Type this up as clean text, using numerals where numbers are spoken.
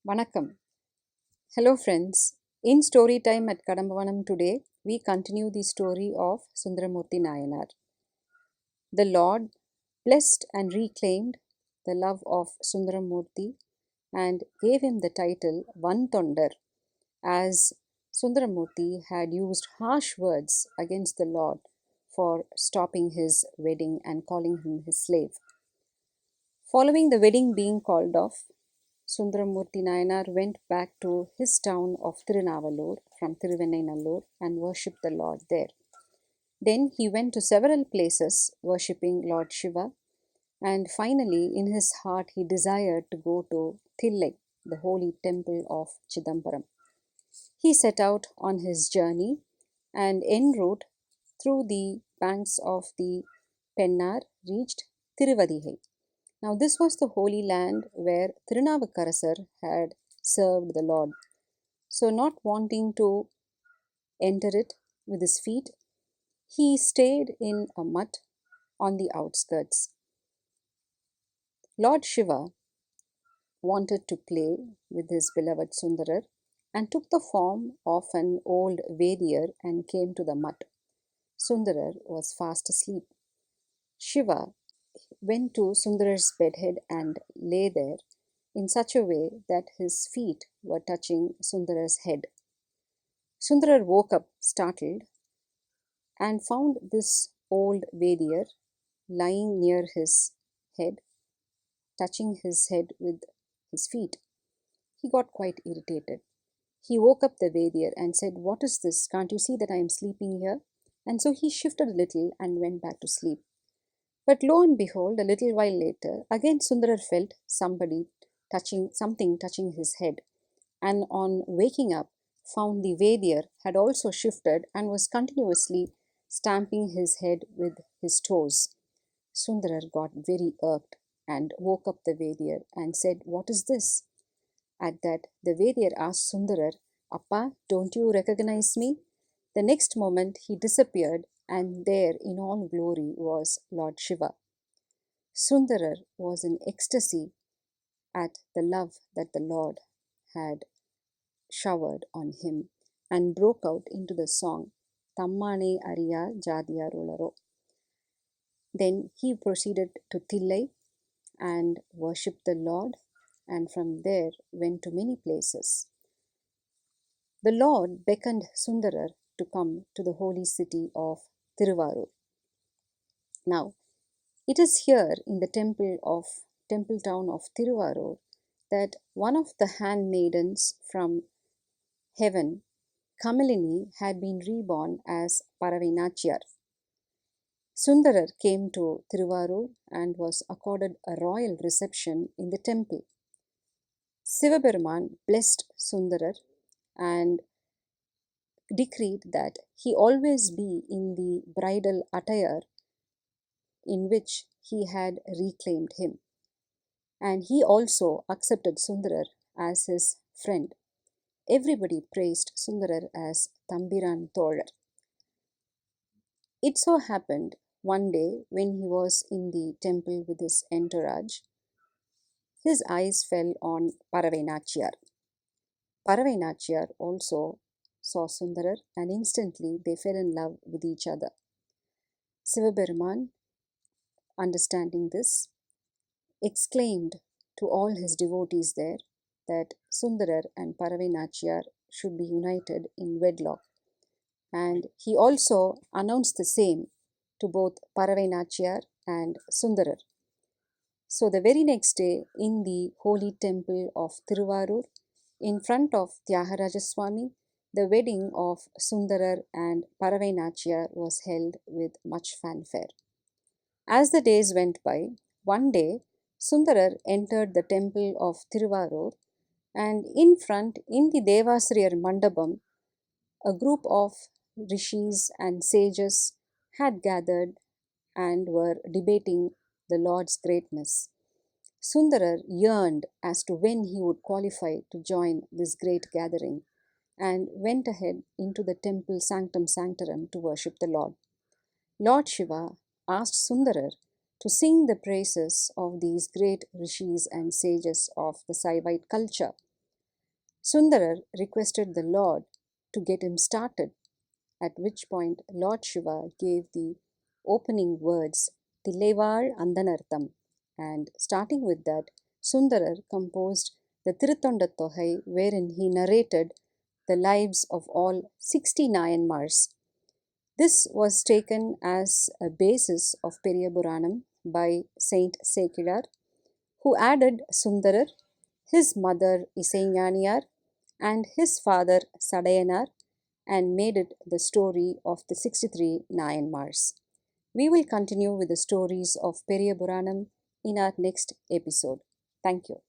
Vanakkam. Hello friends. In story time at Kadambavanam today, we continue the story of Sundaramurti Nayanar. The Lord blessed and reclaimed the love of Sundaramurti and gave him the title Vantondar, as Sundaramurti had used harsh words against the Lord for stopping his wedding and calling him his slave. Following the wedding being called off, Sundaramurti Nayanar went back to his town of Tirunavalur from Thiruvennainallur and worshipped the Lord there. Then he went to several places worshipping Lord Shiva, and finally in his heart he desired to go to Thillai, the holy temple of Chidambaram. He set out on his journey and en route through the banks of the Pennar reached Tiruvadigai. Now, this was the holy land where Thirunavukarasar had served the Lord. So, not wanting to enter it with his feet, he stayed in a mutt on the outskirts. Lord Shiva wanted to play with his beloved Sundarar and took the form of an old Vediar and came to the mutt. Sundarar was fast asleep. Shiva went to Sundarar's bedhead and lay there in such a way that his feet were touching Sundarar's head. Sundarar woke up startled and found this old Vediar lying near his head, touching his head with his feet. He got quite irritated. He woke up the Vediar and said, "What is this? Can't you see that I am sleeping here?" And so he shifted a little and went back to sleep. But lo and behold, a little while later, again Sundarar felt something touching his head, and on waking up, found the Vediar had also shifted and was continuously stamping his head with his toes. Sundarar got very irked and woke up the Vediar and said, "What is this?" At that, the Vediar asked Sundarar, "Appa, don't you recognize me?" The next moment he disappeared, and there in all glory was Lord Shiva. Sundarar was in ecstasy at the love that the Lord had showered on him and broke out into the song Tammane Ariya Jadiyarolaro. Then he proceeded to Thillai and worshipped the Lord, and from there went to many places. The Lord beckoned Sundarar to come to the holy city of Tiruvarur. Now, it is here in the temple town of Tiruvarur that one of the handmaidens from heaven, Kamalini, had been reborn as Paravainachiyar. Sundarar came to Tiruvarur and was accorded a royal reception in the temple. Sivaperuman blessed Sundarar and decreed that he always be in the bridal attire in which he had reclaimed him. And he also accepted Sundarar as his friend. Everybody praised Sundarar as Tambiran Tholar. It so happened one day when he was in the temple with his entourage, his eyes fell on Paravainachiyar. Paravainachiyar also saw Sundarar and instantly they fell in love with each other. Sivaperuman, understanding this, exclaimed to all his devotees there that Sundarar and Paravainachiyar should be united in wedlock. And he also announced the same to both Paravainachiyar and Sundarar. So the very next day, in the holy temple of Tiruvarur, in front of Tyagarajaswamy, the wedding of Sundarar and Paravainachiyar was held with much fanfare. As the days went by, one day Sundarar entered the temple of Tiruvarur, and in front, in the Devasriyar Mandapam, a group of rishis and sages had gathered and were debating the Lord's greatness. Sundarar yearned as to when he would qualify to join this great gathering and went ahead into the temple sanctum sanctorum to worship the Lord. Lord Shiva asked Sundarar to sing the praises of these great rishis and sages of the Saivite culture. Sundarar requested the Lord to get him started, at which point Lord Shiva gave the opening words Thilaivar Andanartham, and starting with that, Sundarar composed the Tiruttondattogai, wherein he narrated the lives of all 60 Nayanmars. This was taken as a basis of Periyapuranam by Saint Sekilar, who added Sundarar, his mother Isaignaniyar, and his father Sadayanar, and made it the story of the 63 Nayanmars. We will continue with the stories of Periyapuranam in our next episode. Thank you.